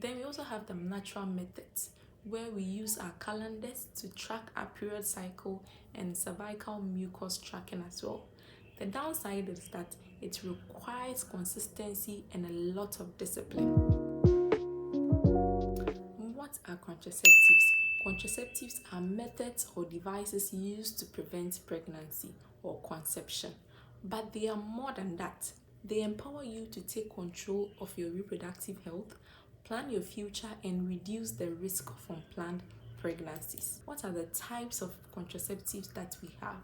Then we also have the natural methods, where we use our calendars to track our period cycle and cervical mucus tracking as well. The downside is that it requires consistency and a lot of discipline. What are contraceptives? Contraceptives are methods or devices used to prevent pregnancy or conception, but they are more than that. They empower you to take control of your reproductive health, plan your future, and reduce the risk of unplanned pregnancies. What are the types of contraceptives that we have?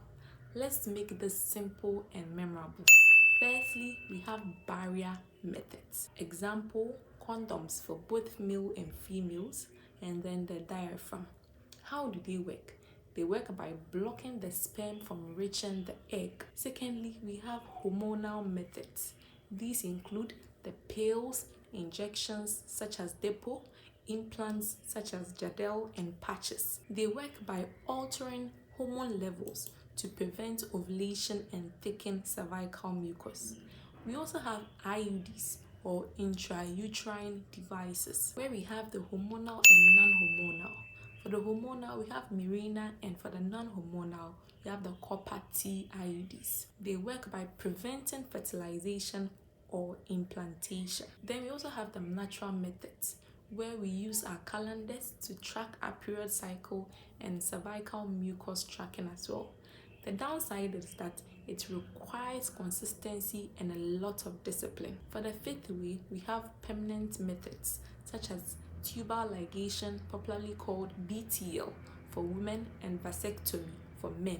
Let's make this simple and memorable. Firstly, we have barrier methods. Example, condoms for both male and females, and then the diaphragm. How do they work? They work by blocking the sperm from reaching the egg. Secondly, we have hormonal methods. These include the pills, injections such as depot, implants such as gel, and patches. They work by altering hormone levels to prevent ovulation and thicken cervical mucus. We also have IUDs or intrauterine devices, where we have the hormonal and non-hormonal. For the hormonal, we have Mirena, and for the non-hormonal, we have the copper T IUDs. They work by preventing fertilization or implantation. Then we also have the natural methods, where we use our calendars to track our period cycle and cervical mucus tracking as well. The downside is that it requires consistency and a lot of discipline. For the fifth way, we have permanent methods such as tubal ligation, popularly called BTL for women, and vasectomy for men.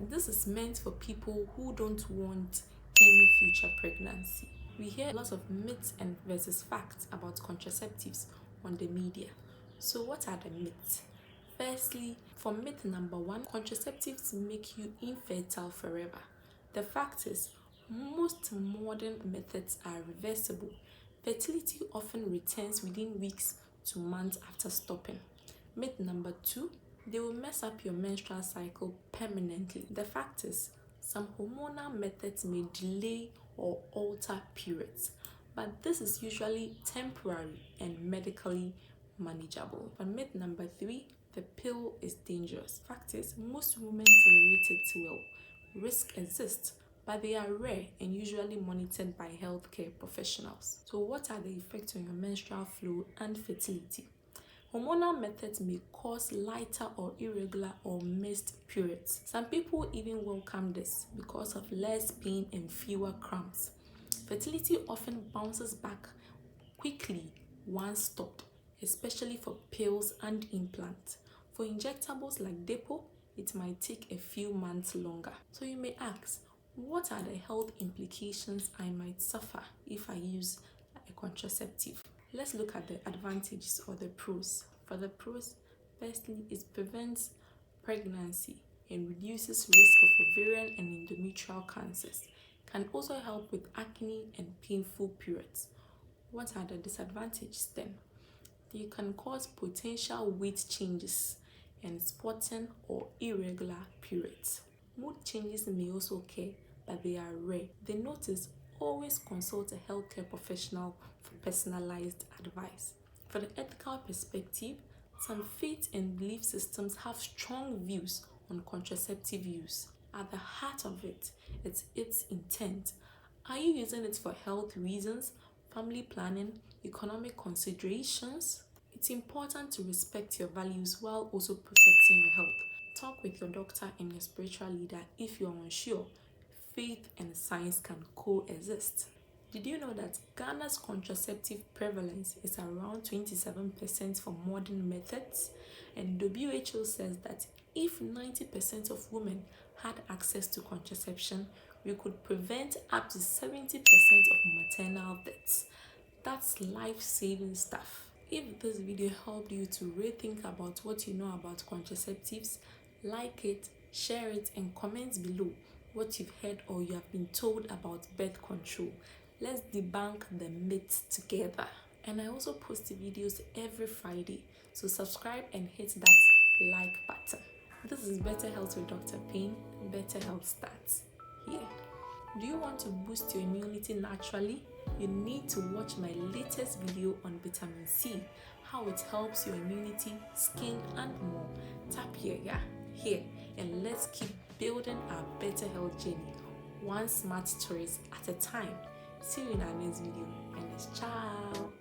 This is meant for people who don't want any future pregnancy. We hear a lot of myths and versus facts about contraceptives on the media. So what are the myths? Firstly, for myth number 1, contraceptives make you infertile forever. The fact is, most modern methods are reversible. Fertility often returns within weeks to months after stopping. Myth number 2, they will mess up your menstrual cycle permanently. The fact is, some hormonal methods may delay or alter periods, but this is usually temporary and medically manageable. But myth number 3, the pill is dangerous. Fact is, most women tolerate it well. Risk exists, but they are rare and usually monitored by healthcare professionals. So what are the effects on your menstrual flow and fertility? Hormonal methods may cause lighter or irregular or missed periods. Some people even welcome this because of less pain and fewer cramps. Fertility often bounces back quickly once stopped, especially for pills and implants. For injectables like depot, it might take a few months longer. So you may ask, what are the health implications I might suffer if I use a contraceptive? Let's look at the advantages or the pros. For the pros, firstly, it prevents pregnancy and reduces risk of ovarian and endometrial cancers. Can also help with acne and painful periods. What are the disadvantages then? You can cause potential weight changes and spotting or irregular periods. Mood changes may also occur, but they are rare. The note is, always consult a healthcare professional for personalized advice. For the ethical perspective, some faith and belief systems have strong views on contraceptive use. At the heart of it, it's its intent. Are you using it for health reasons, family planning, economic considerations? It's important to respect your values while also protecting your health. Talk with your doctor and your spiritual leader if you're unsure. Faith and science can coexist. Did you know that Ghana's contraceptive prevalence is around 27% for modern methods? And WHO says that if 90% of women had access to contraception, we could prevent up to 70% of maternal deaths. That's life-saving stuff. If this video helped you to rethink about what you know about contraceptives, like it, share it, and comment below what you've heard or you have been told about birth control. Let's debunk the myths together. And I also post videos every Friday, so subscribe and hit that like button. This is Better Health with Dr. Payne. Better Health starts here. Do you want to boost your immunity naturally? you need to watch my latest video on vitamin C, how it helps your immunity, skin, and more. Tap here, and let's keep building our better health journey, one smart choice at a time. See you in our next video, and ciao.